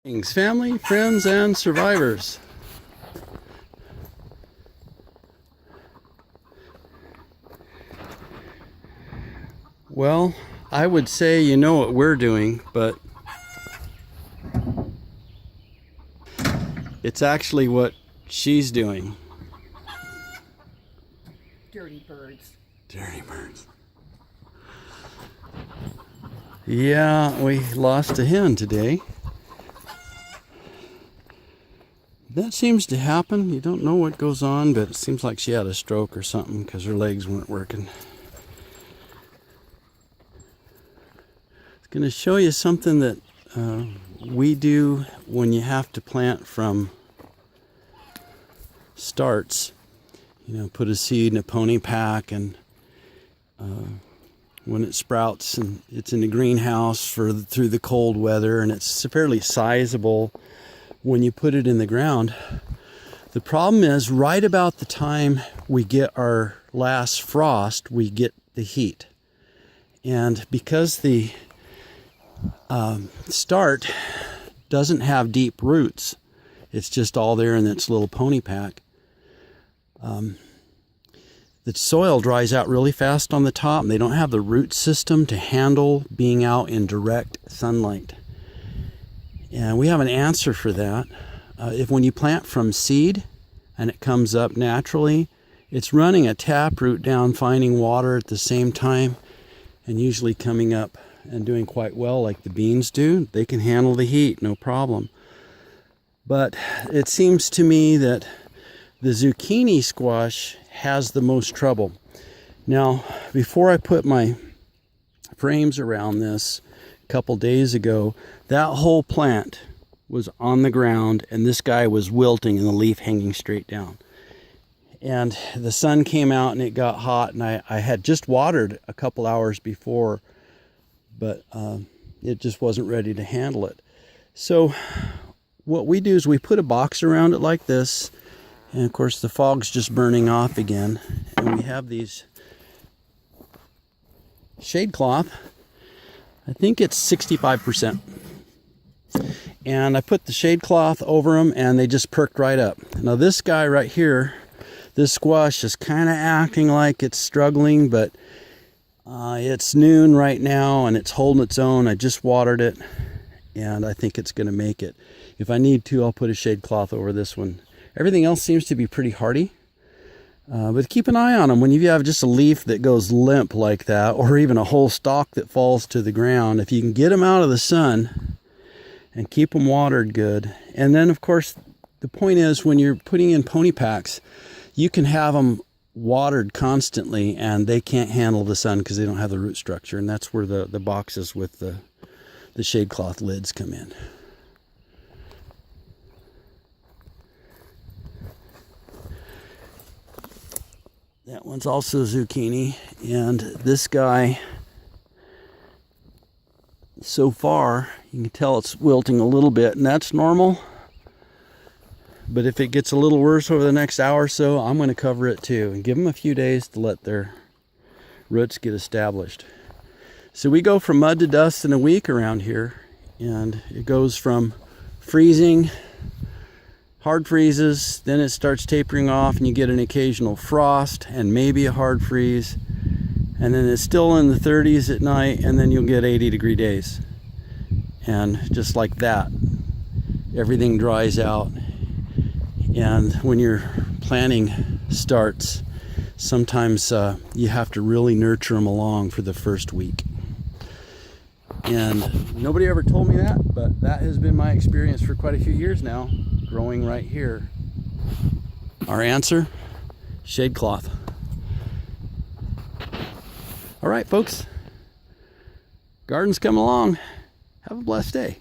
Greetings, family, friends, and survivors. Well, I would say you know what we're doing, but it's actually what she's doing. Dirty birds. Dirty birds. Yeah, we lost a hen today. That seems to happen. You don't know what goes on, but it seems like she had a stroke or something because her legs weren't working. It's going to show you something that we do when you have to plant from starts. You know, put a seed in a pony pack, and when it sprouts, and it's in the greenhouse through the cold weather, and it's fairly sizable when you put it in the ground. The problem is, right about the time we get our last frost, we get the heat. And because the start doesn't have deep roots, it's just all there in its little pony pack, the soil dries out really fast on the top, and they don't have the root system to handle being out in direct sunlight. And we have an answer for that. If when you plant from seed and it comes up naturally, it's running a taproot down, finding water at the same time, and usually coming up and doing quite well like the beans do. They can handle the heat, no problem. But it seems to me that the zucchini squash has the most trouble. Now, before I put my frames around this a couple days ago, that whole plant was on the ground, and this guy was wilting and the leaf hanging straight down. And the sun came out and it got hot, and I had just watered a couple hours before, but it just wasn't ready to handle it. So what we do is we put a box around it like this, and of course the fog's just burning off again, and we have these shade cloth. I think it's 65%. And I put the shade cloth over them, and they just perked right up. Now this guy right here, this squash, is kind of acting like it's struggling, but it's noon right now and it's holding its own. I just watered it, and I think it's going to make it. If I need to, I'll put a shade cloth over this one. Everything else seems to be pretty hardy. But keep an eye on them. When you have just a leaf that goes limp like that, or even a whole stalk that falls to the ground, if you can get them out of the sun and keep them watered good. And then, of course, the point is, when you're putting in pony packs, you can have them watered constantly, and they can't handle the sun because they don't have the root structure. And that's where the boxes with the shade cloth lids come in. That one's also zucchini, and this guy, so far, you can tell it's wilting a little bit, and that's normal. But if it gets a little worse over the next hour or so, I'm going to cover it too, and give them a few days to let their roots get established. So we go from mud to dust in a week around here, and it goes from freezing, hard freezes, then it starts tapering off, and you get an occasional frost and maybe a hard freeze, and then it's still in the 30s at night, and then you'll get 80-degree days. And just like that, everything dries out. And when your planting starts, sometimes you have to really nurture them along for the first week. And nobody ever told me that, but that has been my experience for quite a few years now, growing right here. Our answer: shade cloth. All right, folks. Garden's coming along. Have a blessed day.